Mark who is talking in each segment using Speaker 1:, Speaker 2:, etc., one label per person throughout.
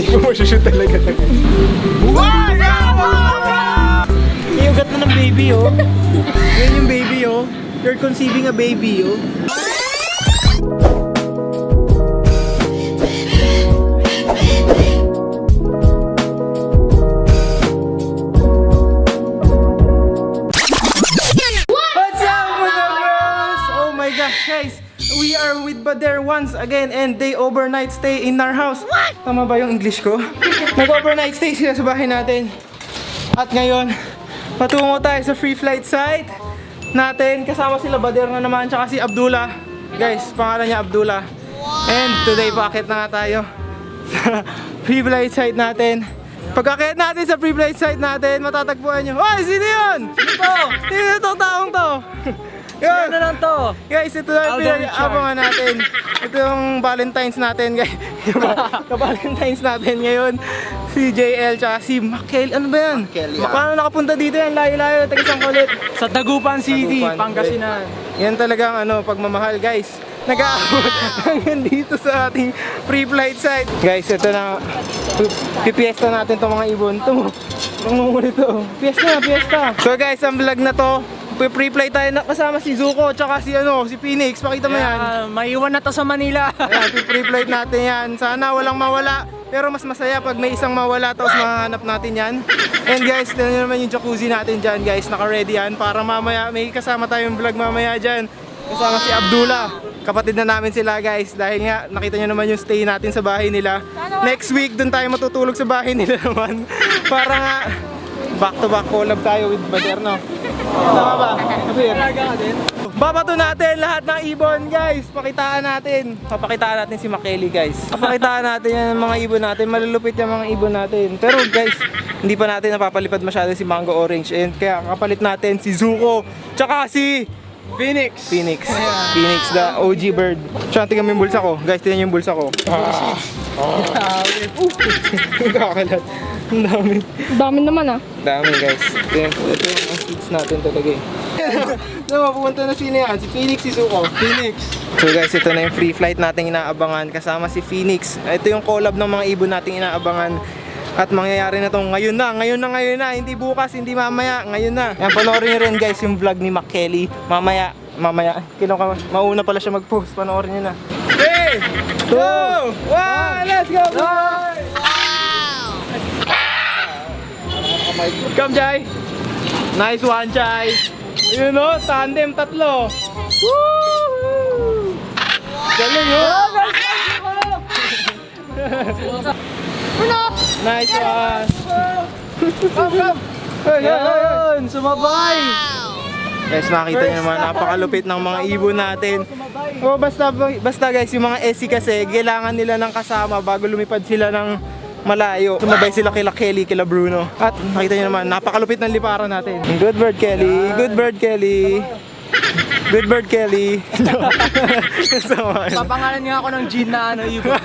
Speaker 1: Hindi mo masushoot talaga.
Speaker 2: Iugat na ng baby, oh. Yan yung baby, oh. You're conceiving a baby, oh. What's up, mga girls? Oh my gosh, guys. We are with Bader once again and they overnight stay in our house. What? Tama ba yung English ko? Nag-overnight stay sila sa bahay natin. At ngayon, patungo tayo sa free flight site natin. Kasama sila Bader na naman, tsaka si Abdullah. Guys, pangalan niya Abdullah. And today, paakit na nga tayo sa free flight site natin. Pagkakit natin sa free flight site natin, matatagpuan nyo. Oy, sino yun? Ito! Sino itong taong to? Yun. Ano lang to? Guys, ito na yung pinag-aabangan natin. Ito yung Valentine's natin, guys. Ka-Valentine's natin ngayon. Si JL tsaka si MCKELLY. Ano ba yan? Paano nakapunta dito yan? Layo-layo, tagisang kulit.
Speaker 3: Sa Dagupan City,
Speaker 2: Dagupan,
Speaker 3: Pangasinan.
Speaker 2: Yan talagang pagmamahal, guys. Nag-aabot hanggang dito sa ating free flight site. Guys, ito na. Pipiesta natin itong mga ibon. Ito mo. Pangunguli ito. Fiesta na, fiesta. So guys, ang vlog na to, pre-flight tayo na kasama si Zuko tsaka si Phoenix. Pakita mo yan.
Speaker 3: Maiwan na to sa Manila.
Speaker 2: Ayan, pre-flight natin yan. Sana walang mawala. Pero mas masaya pag may isang mawala tapos mahanap natin yan. And guys, tignan nyo naman yung jacuzzi natin dyan, guys. Naka-ready yan para mamaya may kasama tayong vlog mamaya dyan. Kasama si Abdullah. Kapatid na namin sila, guys. Dahil nga nakita nyo naman yung stay natin sa bahay nila. Next week dun tayo matutulog sa bahay nila naman. Para nga back to back collab tayo with Bader, no? Tama ba? Babato natin lahat ng ibon, guys. Pakitaan natin. Papakitaan natin si MCKELLY, guys. Papakitaan natin yan mga ibon natin. Malulupit yung mga ibon natin. Pero guys, hindi pa natin napapalipad masyado si Mango Orange. And kaya kapalit natin si Zuko. Tsaka si Phoenix, the OG bird. Tsaka tingnan mo yung bulsa ko. Guys, tingnan yung bulsa ko. Kakalat. Ang dami.
Speaker 4: Dami naman ah.
Speaker 2: Dami, guys. Ito yung seeds natin talaga eh. Mapupunta na sino yan? Si Phoenix, si Zuko. Phoenix. So guys, ito na yung free flight nating inaabangan kasama si Phoenix. Ito yung collab ng mga ibon nating inaabangan. At mangyayari na itong ngayon na. Hindi bukas, hindi mamaya. Ngayon na. Yan, panoorin nyo rin guys yung vlog ni MCKELLY. Mamaya. Mauna pala siya mag-post. Panoorin nyo na. 3, 2, 1, let's go! Come, Jai! Nice one, Jai! Yun o, tandem, tatlo! Woo! Galing yun! Nice one! Come! Yun! Sumabay! Guys, nakita nyo naman, napakalupit ng mga ibon natin. Oh, basta guys, yung mga SC kasi, kailangan nila ng kasama bago lumipad sila ng malayo. Sumabay sila kila Kelly, kila Bruno. At nakita nyo naman, napakalupit ng liparan natin. Good bird, Kelly. Good bird, Kelly. Good bird, Kelly.
Speaker 3: Papangalan nga ako ng Jean na ibon.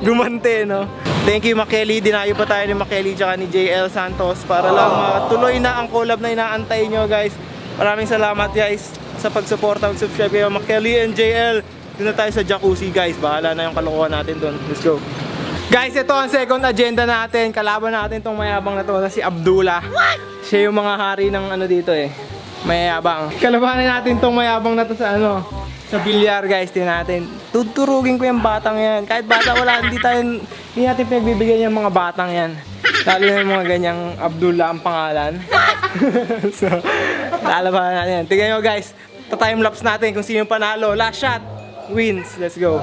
Speaker 2: Gumante, no? Thank you, MCKELLY. Dinayo pa tayo ni MCKELLY tsaka ni JL Santos para lang matuloy na ang collab na inaantay nyo, guys. Maraming salamat, guys, sa pagsuporta, mag-subscribe kayo MCKELLY and JL. Doon na tayo sa jacuzzi, guys. Bahala na yung kalokohan natin doon. Let's go. Guys, ito ang second agenda natin. Kalaban natin tong mayabang na to na si Abdullah. Siya yung mga hari ng dito eh. Mayabang. Kalabanin natin tong mayabang na to sa sa bilyar, guys. Tingnan natin. Tuturugin ko yung batang yan. Kahit bata hindi natin pinagbibigyan yung mga batang yan. Lalo na yung mga ganyang Abdullah ang pangalan. So, lalabanan natin yan. Tingnan nyo, guys. Ta-timelapse natin kung sino yung panalo. Last shot wins. Let's go.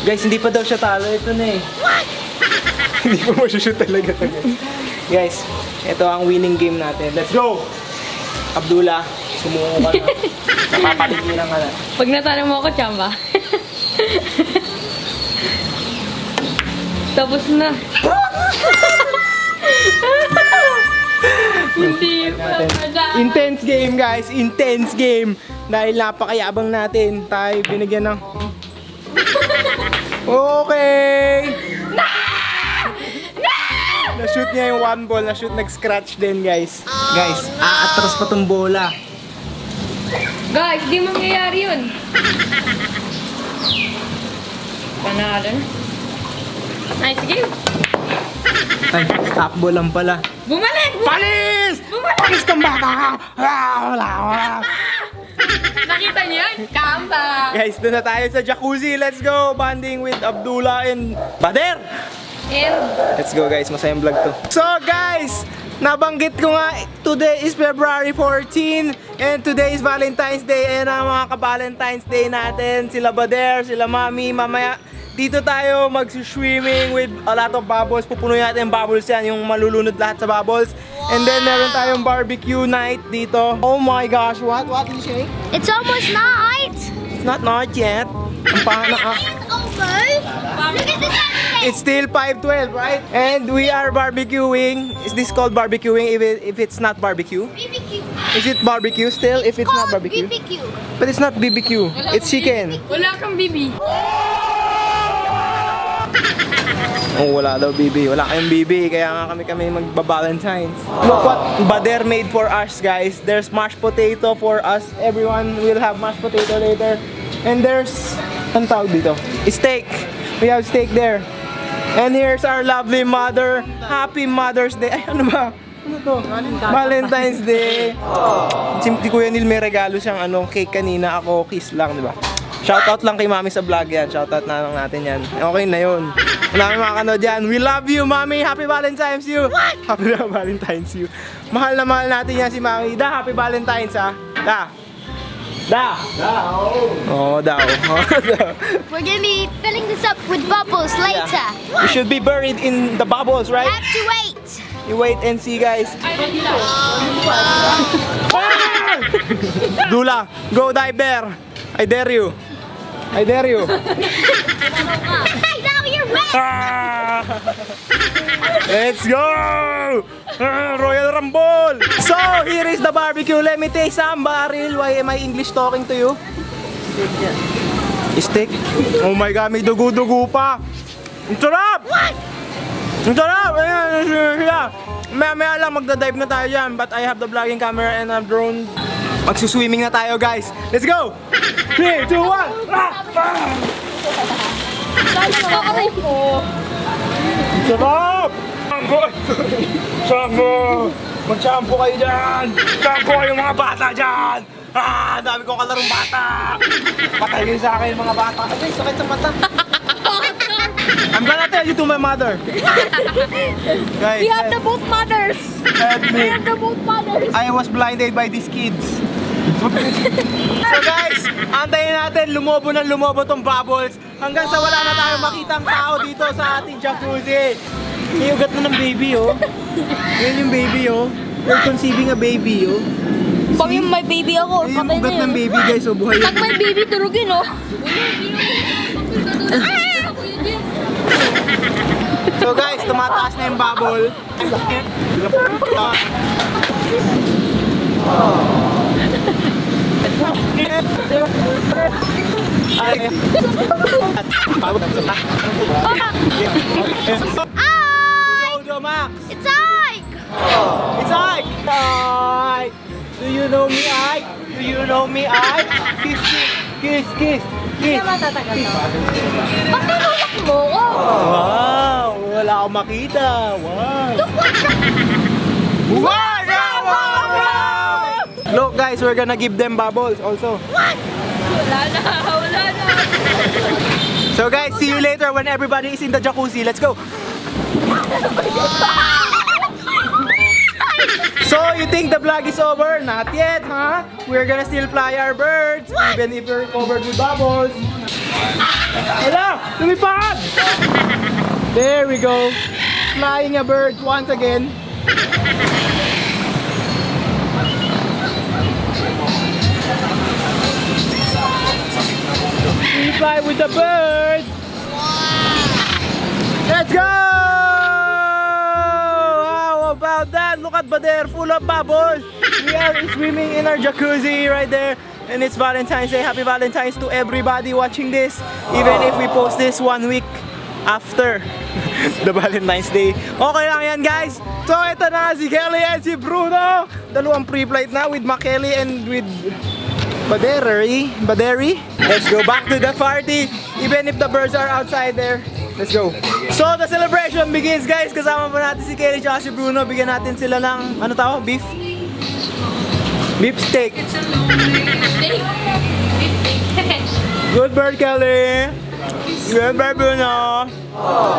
Speaker 2: Guys, hindi pa daw siya talo. Ito na eh. What? Hindi pa masushoot talaga. Guys, ito ang winning game natin. Let's go! Abdullah, sumuko ka na. Napapaligiran ka na.
Speaker 4: Pag natalo mo ako, Chamba. Tapos na. Hindi pa.
Speaker 2: Intense game, guys. Intense game. Dahil napakayabang natin. Tayo binigyan ng... Okay! Na-shoot niya niya yung one ball na shoot, nag-scratch din guys. Guys, aatras pa tong bola.
Speaker 4: Guys, di mangyayari yun. Panalo. Ay, sige.
Speaker 2: Ay, top ball lang pala.
Speaker 4: Bumalik!
Speaker 2: Palis! Palis kang bata! Wala.
Speaker 4: Nakita niyo yun? Kamba!
Speaker 2: Guys, doon na tayo sa jacuzzi. Let's go! Bonding with Abdullah and Bader!
Speaker 4: And,
Speaker 2: Let's go guys, masayang vlog to. So guys, nabanggit ko nga, today is February 14 and today is Valentine's Day. And ang mga ka-Valentine's Day natin, sila Bader, sila Mami, mamaya dito tayo mag-swimming with a lot of bubbles. Pupunuin natin yung bubbles yan, yung malulunod lahat sa bubbles. And then meron tayong barbecue night dito. Oh my gosh, what did you say?
Speaker 1: It's almost night.
Speaker 2: It's not night yet. Ang pangit na
Speaker 1: It's over. Look at the sunset.
Speaker 2: It's still 5:12, right? And we are barbecuing. Is this called barbecuing if it's not barbecue?
Speaker 1: BBQ.
Speaker 2: Is it barbecue still if it's not
Speaker 1: Called
Speaker 2: barbecue?
Speaker 1: BBQ.
Speaker 2: But it's not BBQ. It's chicken.
Speaker 4: wala kang bibi.
Speaker 2: Oh, wala daw BB. Wala kayong BB. Kaya nga kami magba-Valentine's. Look what Bader made for us, guys. There's mashed potato for us. Everyone will have mashed potato later. And there's, anong tawag dito? Steak. We have steak there. And here's our lovely mother. Happy Mother's Day. Ay, ano ba? Ano to? Valentine's Day. Si Kuya Neil may regalo siyang cake kanina. Ako, kiss lang, di ba? Shoutout lang kay Mami sa vlog yan. Shoutout na lang natin yan. Okay na yun. Marami mga kanood yan. We love you, Mami. Happy Valentine's you. Happy Valentine's you. Mahal na mahal natin yan si Mami. Da, Happy Valentine's ha. Da. Da. Da. Oh, da.
Speaker 1: We're gonna be filling this up with bubbles later.
Speaker 2: We should be buried in the bubbles,
Speaker 1: You
Speaker 2: right?
Speaker 1: have to wait.
Speaker 2: You wait and see, guys. Dula, go dive there. I dare you. I dare you.
Speaker 1: Hey, now you're wet.
Speaker 2: Ah! Let's go! Royal Rumble! So, here is the barbecue. Let me taste some barrel. Why am I English talking to you? Steak? Oh my God, may dugo-dugo pa. Ang sarap! Ang sarap! Ayan, siya. Maya lang magdadive na tayo dyan. But I have the vlogging camera and a drone. Magsuswimming na tayo, guys. Let's go! 3, 2, 1!
Speaker 4: Nakakaray po.
Speaker 2: Sarap! Shampoo! Mag-shampoo kayo dyan! Shampoo kayo mga bata dyan! Ah, dami kong kalarong bata! Patay kayo sa akin mga bata. Ay, sakit sa mata. I'm gonna tell you to my mother. Guys,
Speaker 4: We have the both mothers.
Speaker 2: help
Speaker 4: We
Speaker 2: me.
Speaker 4: have the both mothers.
Speaker 2: I was blinded by these kids. So guys, antayin natin lumobo ng lumobo tong bubbles hanggang sa wala na tayong makitang tao dito sa ating jacuzzi. May ugat na ng baby, oh. Yan yung baby, oh. We're conceiving a baby, oh.
Speaker 4: Pag yung may baby ako,
Speaker 2: Yan yung
Speaker 4: patay na
Speaker 2: ugat
Speaker 4: yun.
Speaker 2: ng baby, guys, oh. Buhay
Speaker 4: Pag
Speaker 2: yan.
Speaker 4: may baby, turugin, oh.
Speaker 2: So guys, tumataas na yung bubble. Jojo Max.
Speaker 1: It's Ike.
Speaker 2: It's Ike. Ike. Do you know me, Ike? Do you know me, Ike? Kiss, kiss, kiss, kiss.
Speaker 1: Ba't tinulak mo ko?
Speaker 2: Wow, wala akong makita. Wow. Wow! Look guys, we're gonna give them bubbles also.
Speaker 4: Wala na.
Speaker 2: So guys, see you later when everybody is in the jacuzzi. Let's go. So you think the vlog is over? Not yet, huh? We're gonna still fly our birds, even if we're covered with bubbles. Hala! Lumipad! There we go. Flying a bird once again. We fly with the bird. Let's go! How about that? Look at Bader, full of bubbles. We are swimming in our jacuzzi right there. And it's Valentine's Day. Happy Valentine's to everybody watching this. Even if we post this 1 week after the Valentine's Day. Okay lang yan guys. So ito na si Kelly and si Bruno. Dalawang pre-flight na with MCKELLY and with Baderi. Let's go back to the party. Even if the birds are outside there. Let's go. So the celebration begins guys. Kasama pa natin si Kelly at si Bruno. Bigyan natin sila ng ano tawag? Beef? Beef steak. Good bird Kelly. Good bird Bruno.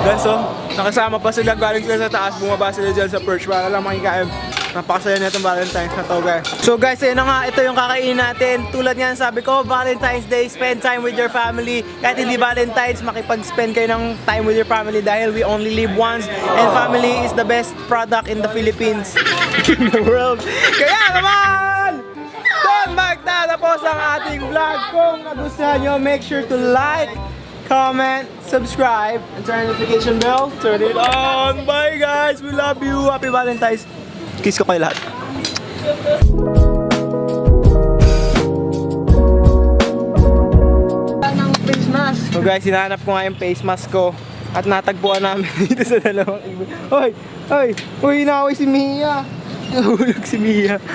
Speaker 2: Guys, so nakasama pa sila, galing sila sa taas, bumaba sila dyan sa perch para lang makikain. Napakasaya na itong Valentine's na to guys. So guys, ayun na nga, ito yung kakainin natin. Tulad nga sabi ko, Valentine's Day, spend time with your family. Kahit hindi Valentine's, makipag-spend kayo ng time with your family dahil we only live once. And family is the best product in the Philippines. In the world. Kaya naman! Doon magtatapos ang ating vlog. Kung nagustuhan nyo, make sure to like, comment, subscribe, and turn the notification bell. Turn it on. Bye guys! We love you. Happy Valentine's. Kiss ko kayo lahat.
Speaker 3: Face mask.
Speaker 2: So guys, hinahanap ko nga yung face mask ko. At natagpuan namin dito sa dalawang iba. Hoy! Hoy! Uy, inaway si Mia! Nahulog si Mia.